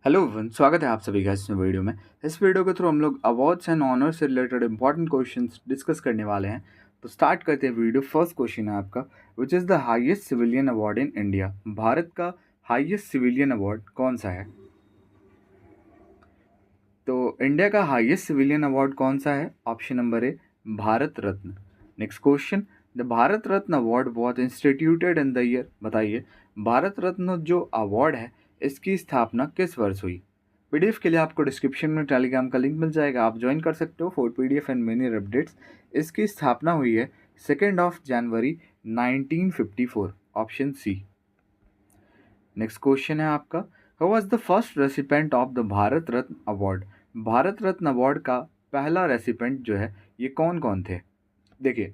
Hello everyone, स्वागत है आप सभी का इस वीडियो में। इस वीडियो के थ्रू हम लोग अवार्ड्स एंड ऑनर्स से रिलेटेड इंपॉर्टेंट क्वेश्चंस डिस्कस करने वाले हैं। तो स्टार्ट करते हैं वीडियो। फर्स्ट क्वेश्चन है आपका, which is the highest civilian award in India. Bharat का हाईएस्ट सिविलियन अवार्ड कौन सा है? तो इंडिया का हाईएस्ट सिविलियन अवार्ड कौन सा है? Option number A, Bharat Ratna. Next question, the Bharat Ratna award was instituted in the year. बताइए, भारत रत्न जो अवार्ड है इसकी स्थापना किस वर्ष हुई? पीडीएफ के लिए आपको डिस्क्रिप्शन में टेलीग्राम का लिंक मिल जाएगा, आप ज्वाइन कर सकते हो for PDF and many updates. इसकी स्थापना हुई है 2 जनवरी 1954, ऑप्शन सी। नेक्स्ट क्वेश्चन है आपका, who was the first recipient of the Bharat Ratna award. Bharat Ratna award का पहला रेसिपेंट जो है ये कौन कौन थे? देखिए,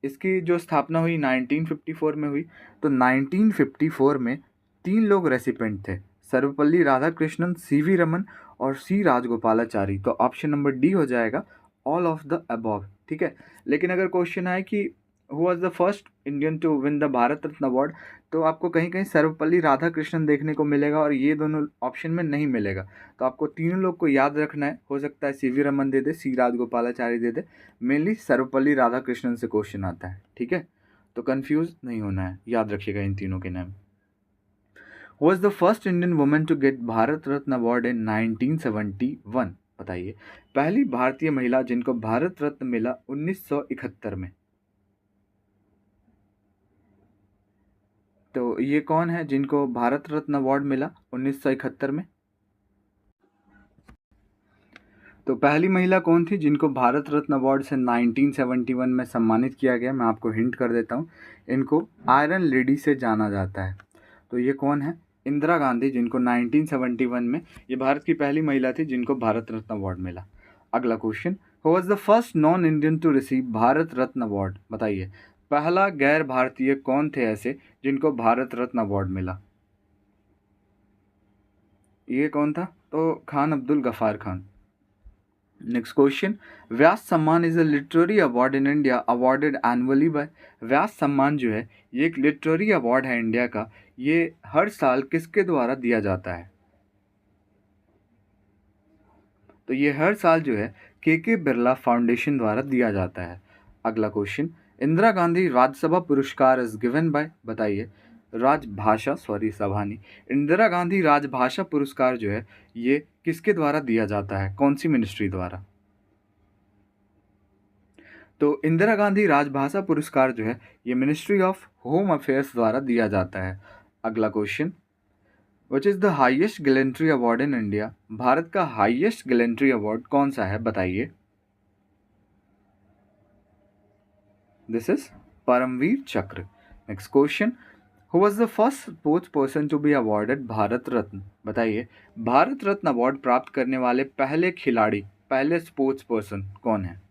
इसकी जो स्थापना हुई 1954 में हुई। तो 1954 में 3 लोग रेसिपेंट थे, सर्वपल्ली राधाकृष्णन, सीवी रमन और सी राजगोपालाचारी। तो ऑप्शन नंबर डी हो जाएगा, ऑल ऑफ द अबव। ठीक है, लेकिन अगर क्वेश्चन है कि who was the first Indian to win the Bharat Ratna award, तो आपको कहीं कहीं सर्वपल्ली राधाकृष्णन देखने को मिलेगा और ये दोनों ऑप्शन में नहीं मिलेगा। तो आपको तीनों लोग को याद रखना है, हो सकता है सीवी रमन दे दे, सी राजगोपालाचारी दे दे, मेनली सर्वपल्ली राधाकृष्णन से क्वेश्चन आता है। ठीक है, तो कंफ्यूज नहीं होना है, याद रखिएगा इन तीनों के नाम। Was the first Indian women to get Bharat Ratna award in 1971। बताइए, पहली भारतीय महिला जिनको भारत रत्न मिला 1971 में। तो ये कौन है जिनको भारत रत्न अवार्ड मिला 1971 में? तो पहली महिला कौन थी जिनको भारत रत्न अवार्ड से 1971 में सम्मानित किया गया? मैं आपको हिंट कर देता हूँ, इनको आयरन लेडी से जाना जाता है। तो ये कौन है? इंदिरा गांधी, जिनको 1971 में ये भारत की पहली महिला थी जिनको भारत रत्न अवार्ड मिला। अगला question, who was the first non Indian to receive Bharat Ratna award. बताइए, पहला गैर भारतीय कौन थे ऐसे जिनको भारत रत्न अवार्ड मिला? ये कौन था? तो Khan Abdul Ghaffar Khan. Next question, Vyas Samman is a literary award in India awarded annually by. Vyas Samman जो है ये एक लिटरेरी अवार्ड है इंडिया का, ये हर साल किसके द्वारा दिया जाता है? तो ये हर साल जो है के बिरला फाउंडेशन द्वारा दिया जाता है। अगला क्वेश्चन, इंदिरा गांधी राज्यसभा पुरस्कार इज गिवन बाय। बताइए, राजभाषा सॉरी सभा नहीं, इंदिरा गांधी राजभाषा पुरस्कार जो है ये किसके द्वारा दिया जाता है, कौन सी मिनिस्ट्री द्वारा? तो इंदिरा गांधी राजभाषा पुरस्कार जो है ये मिनिस्ट्री ऑफ होम अफेयर्स द्वारा दिया जाता है। अगला question, which is the highest gallantry award in India. Bharat का हाईएस्ट गैलेंट्री अवार्ड कौन सा है? बताइए। This is Paramvir Chakra. Next question, who was the first sports person to be awarded Bharat Ratna. बताइए, भारत रत्न अवार्ड प्राप्त करने वाले पहले खिलाड़ी, पहले स्पोर्ट्स पर्सन कौन है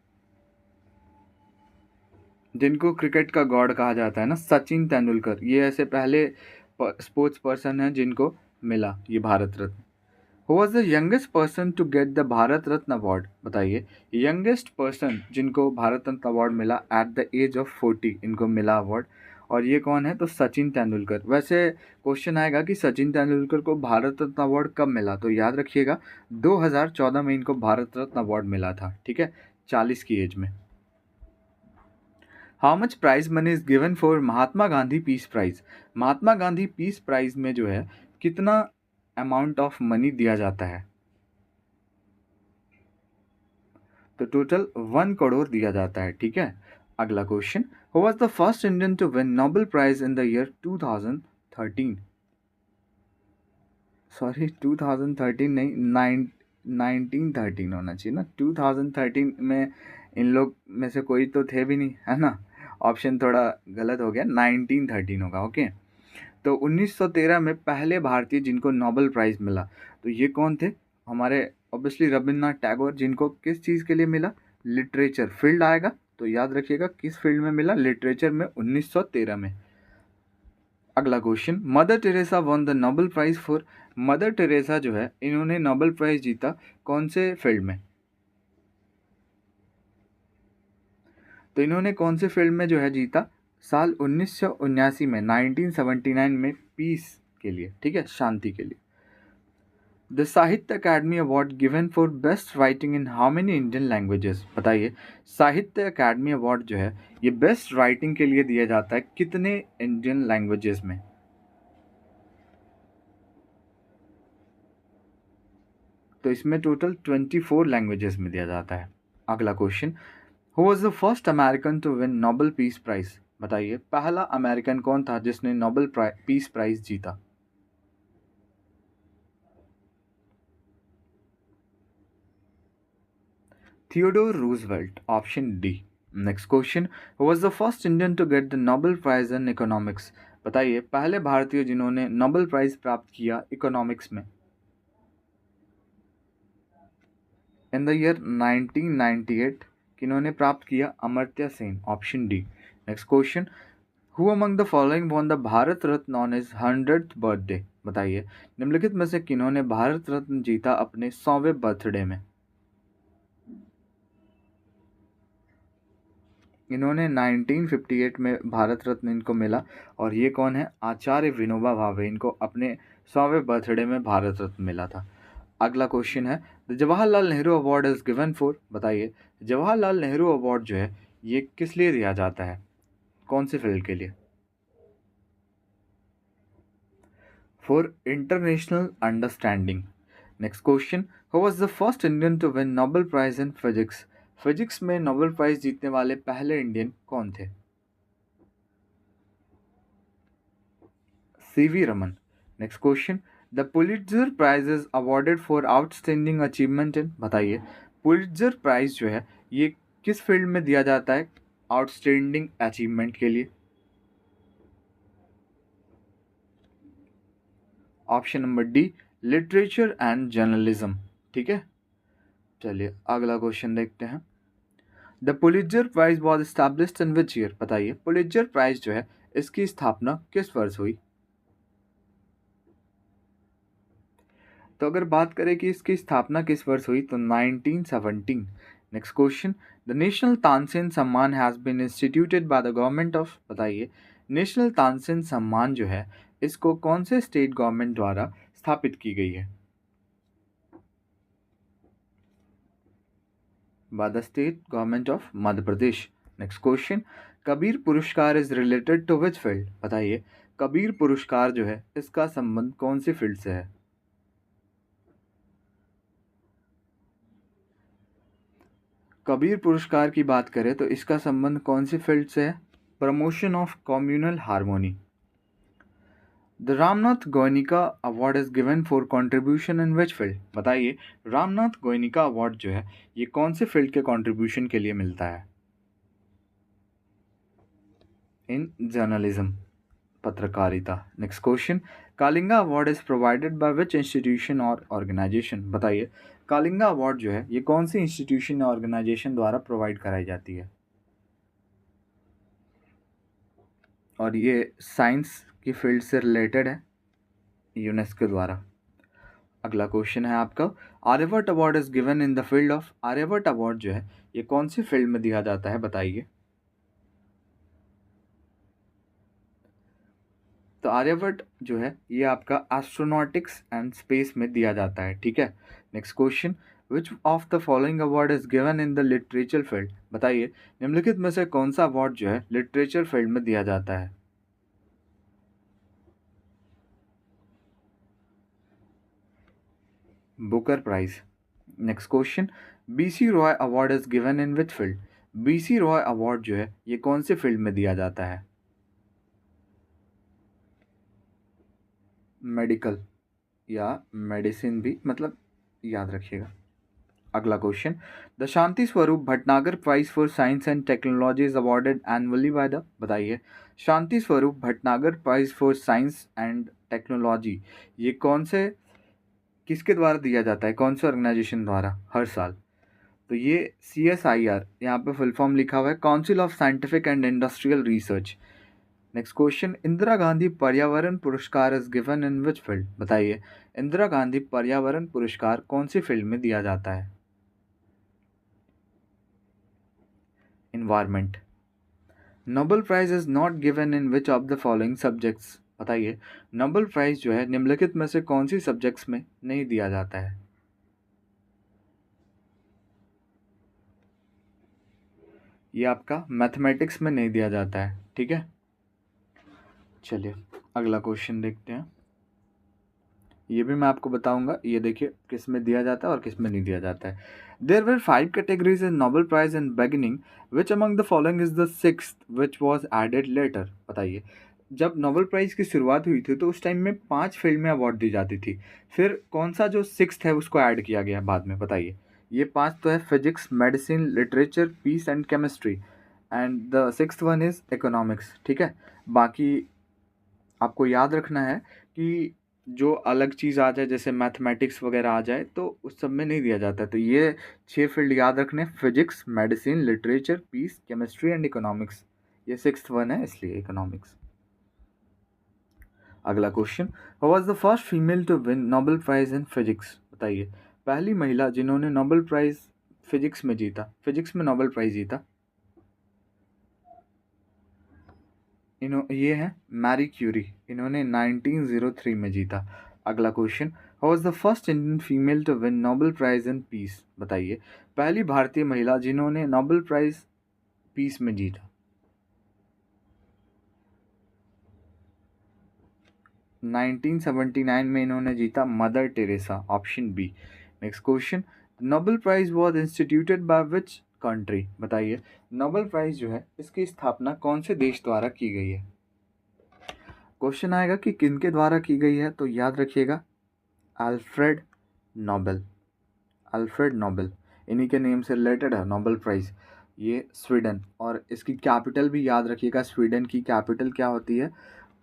जिनको क्रिकेट का गॉड कहा जाता है ना? सचिन तेंदुलकर, ये ऐसे पहले स्पोर्ट्स पर्सन हैं जिनको मिला ये Bharat Ratna. Who was the youngest person to get the Bharat Ratna award. बताइए, यंगेस्ट पर्सन जिनको भारत रत्न अवार्ड मिला एट द एज ऑफ 40, इनको मिला अवार्ड। और ये कौन है? तो सचिन तेंदुलकर। वैसे क्वेश्चन आएगा कि सचिन तेंदुलकर को भारत रत्न अवार्ड कब मिला, तो याद रखिएगा 2014 में इनको भारत रत्न अवार्ड मिला था। ठीक है, 40 की एज में। How much prize money is given for Mahatma Gandhi peace prize. Mahatma Gandhi peace prize में जो है कितना अमाउंट ऑफ मनी दिया जाता है? तो टोटल 1 करोड़ दिया जाता है। ठीक है, अगला question, who was the first Indian to win Nobel prize in the year 2013। Sorry, 2013 नहीं, 1913 होना चाहिए ना। 2013 में इन लोग में से कोई तो थे भी नहीं, है ना? ऑप्शन थोड़ा गलत हो गया, 1913 होगा। ओके, तो 1913 में पहले भारतीय जिनको नोबेल प्राइज़ मिला, तो ये कौन थे? हमारे ऑब्वियसली रविन्द्रनाथ टैगोर, जिनको किस चीज़ के लिए मिला? लिटरेचर फील्ड आएगा, तो याद रखिएगा किस फील्ड में मिला? लिटरेचर में 1913 में। अगला question, mother Teresa one the Nobel prize for. Mother Teresa जो है इन्होंने नोबेल प्राइज़ जीता कौन से फील्ड में? तो इन्होंने कौन से फील्ड में जो है जीता? साल 1979 में, 1979 में, पीस के लिए। ठीक है, शांति के लिए। द साहित्य academy award given for best writing in how many Indian languages? बताइए, साहित्य अकेडमी अवार्ड जो है ये बेस्ट राइटिंग के लिए दिया जाता है कितने इंडियन लैंग्वेजेस में? तो इसमें टोटल 24 लैंग्वेजेस में दिया जाता है। अगला question, who was the first American to win Nobel peace prize? बताइए, पहला अमेरिकन कौन था जिसने नोबेल पीस प्राइज जीता? Theodore Roosevelt, option D. Next question, who was the first Indian to get the Nobel prize in economics? बताइए, पहले भारतीय जिन्होंने नोबेल प्राइज प्राप्त किया इकोनॉमिक्स में? इन द ईयर 1998 किन्होंने प्राप्त किया? Amartya Sen, option D. Next question, who among the following won the Bharat Ratna on his 100th birthday? बताइए, निम्नलिखित में से किन्होंने भारत रत्न जीता अपने 100वें बर्थडे में? इन्होंने 1958 में भारत रत्न इनको मिला, और ये कौन है? आचार्य विनोबा भावे, इनको अपने 100वें बर्थडे में भारत रत्न मिला था। अगला क्वेश्चन है, the Jawaharlal Nehru award is given for? बताइए, जवाहरलाल नेहरू अवार्ड जो है ये किस लिए दिया जाता है, कौन से फील्ड के लिए? For international understanding. Next question, who was the first Indian to win Nobel prize in physics? Physics में नोबेल प्राइज जीतने वाले पहले इंडियन कौन थे? CV Raman. Next question, the Pulitzer prize is awarded for outstanding achievement in? बताइए, Pulitzer prize जो है ये किस फील्ड में दिया जाता है आउटस्टैंडिंग अचीवमेंट के लिए? Option number D, literature and journalism. ठीक है, चलिए अगला क्वेश्चन देखते हैं। The Pulitzer prize was established in which year? बताइए, पुलिट्जर प्राइज जो है इसकी स्थापना किस वर्ष हुई? तो अगर बात करें कि इसकी स्थापना किस वर्ष हुई, तो 1917। Next question, the national Tansen Samman has been instituted by the government of? बताइए, नेशनल तानसेन सम्मान जो है इसको कौन से स्टेट गवर्नमेंट द्वारा स्थापित की गई है? By the state government of Madhya Pradesh. Next question, Kabir Puraskar is related to which field? बताइए, कबीर पुरस्कार जो है इसका संबंध कौन सी फील्ड से है? कबीर पुरस्कार की बात करें तो इसका संबंध कौन सी फील्ड से है? Promotion of communal harmony. The Ramnath Goenka award is given for contribution in which field? बताइए, रामनाथ गोयनिका अवार्ड जो है ये कौन से फील्ड के कंट्रीब्यूशन के लिए मिलता है? इन जर्नलिज्म, पत्रकारिता। Next question, Kalinga award is provided by which institution और ऑर्गेनाइजेशन? बताइए, कालिंगा अवार्ड जो है ये कौन सी इंस्टीट्यूशन या ऑर्गेनाइजेशन द्वारा प्रोवाइड कराई जाती है? और ये साइंस की फील्ड से रिलेटेड है, यूनेस्को द्वारा। अगला क्वेश्चन है आपका, Aryabhatta award is given in the field of? Aryabhatta award जो है ये कौन सी फील्ड में दिया जाता है? बताइए। तो आर्यभट्ट जो है ये आपका एस्ट्रोनॉटिक्स एंड स्पेस में दिया जाता है। ठीक है, next question, which of the following award is given in the literature field? बताइए, निम्नलिखित में से कौन सा अवार्ड जो है लिटरेचर फील्ड में दिया जाता है? Booker prize. Next question, BC Roy award is given in which field? BC Roy award जो है ये कौन से फील्ड में दिया जाता है? मेडिकल या मेडिसिन भी, मतलब याद रखिएगा। अगला question, the Shanti Swarup Bhatnagar prize for science and technology is awarded annually by the? बताइए, Shanti Swarup Bhatnagar prize for science and technology ये कौन से, किसके द्वारा दिया जाता है, कौन से ऑर्गेनाइजेशन द्वारा हर साल? तो ये CSIR, यहाँ पे फुल फॉर्म लिखा हुआ है, council of scientific and industrial research. Next question, Indira Gandhi पर्यावरण पुरस्कार is given in which field? बताइए, इंदिरा गांधी पर्यावरण पुरस्कार कौन सी फील्ड में दिया जाता है? Environment. Nobel prize is not given in which of the following subjects? बताइए नोबेल प्राइज़ जो है निम्नलिखित में से कौन सी सब्जेक्ट्स में नहीं दिया जाता है? ये आपका मैथमेटिक्स में नहीं दिया जाता है, ठीक है? चलिए अगला क्वेश्चन देखते हैं। ये भी मैं आपको बताऊंगा, ये देखिए किस में दिया जाता है और किस में नहीं दिया जाता है। There were 5 categories in Nobel prize in beginning, which among the following is the sixth which was added later? बताइए जब नोबेल प्राइज की शुरुआत हुई थी तो उस टाइम में 5 फील्ड में अवार्ड दी जाती थी, फिर कौन सा जो सिक्स्थ है उसको ऐड किया गया बाद में? बताइए। ये 5 तो है physics, medicine, literature, peace and chemistry, and the sixth one is economics, ठीक है? बाकी आपको याद रखना है कि जो अलग चीज़ आ जाए जैसे मैथमेटिक्स वगैरह आ जाए तो उस सब में नहीं दिया जाता है। तो ये 6 फील्ड याद रखने हैं, physics, medicine, literature, peace, chemistry and economics. ये सिक्स्थ वन है इसलिए इकोनॉमिक्स। अगला question, who was the first female to win Nobel prize in physics? बताइए पहली महिला जिन्होंने नोबेल प्राइज फिजिक्स में जीता, फिजिक्स में नोबेल प्राइज जीता। ये है मैरी क्यूरी, इन्होंने 1903 में जीता। अगला question, who was the first Indian female to win Nobel prize in peace? बताइए पहली भारतीय महिला जिन्होंने नोबेल प्राइज पीस में जीता। 1979 में इन्होंने जीता, Mother Teresa, option B. Next question, Nobel prize was instituted by which country? बताइए नोबेल प्राइज जो है इसकी स्थापना कौन से देश द्वारा की गई है? क्वेश्चन आएगा कि किनके द्वारा की गई है, तो याद रखिएगा अल्फ्रेड नोबेल। अल्फ्रेड नोबेल इन्हीं के नेम से रिलेटेड है नोबेल प्राइज। ये स्वीडन, और इसकी कैपिटल भी याद रखिएगा, स्वीडन की कैपिटल क्या होती है?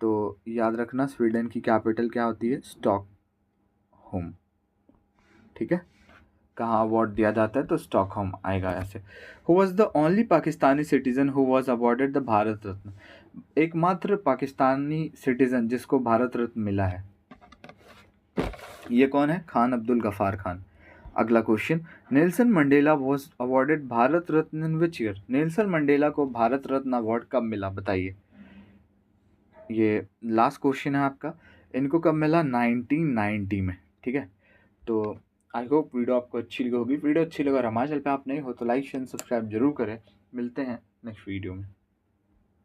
तो याद रखना स्वीडन की कैपिटल क्या होती है? स्टॉकहोम, ठीक है? कहाँ अवार्ड दिया जाता है? तो स्टॉकहोम आएगा ऐसे। Who was the only Pakistani citizen who was awarded the Bharat Ratna? एकमात्र पाकिस्तानी सिटीजन जिसको भारत रत्न मिला है, ये कौन है? खान अब्दुल गफार खान। अगला question, Nelson Mandela was awarded Bharat Ratna in which year? Nelson Mandela को भारत रत्न अवार्ड कब मिला? बताइए। ये लास्ट क्वेश्चन है आपका, इनको कब मिला? 1990 में, ठीक है? तो आई होप वीडियो आपको अच्छी लगी होगी। वीडियो अच्छी लगा और हमारे चैनल पे आप नहीं हो तो लाइक शेयर सब्सक्राइब जरूर करें। मिलते हैं नेक्स्ट वीडियो में।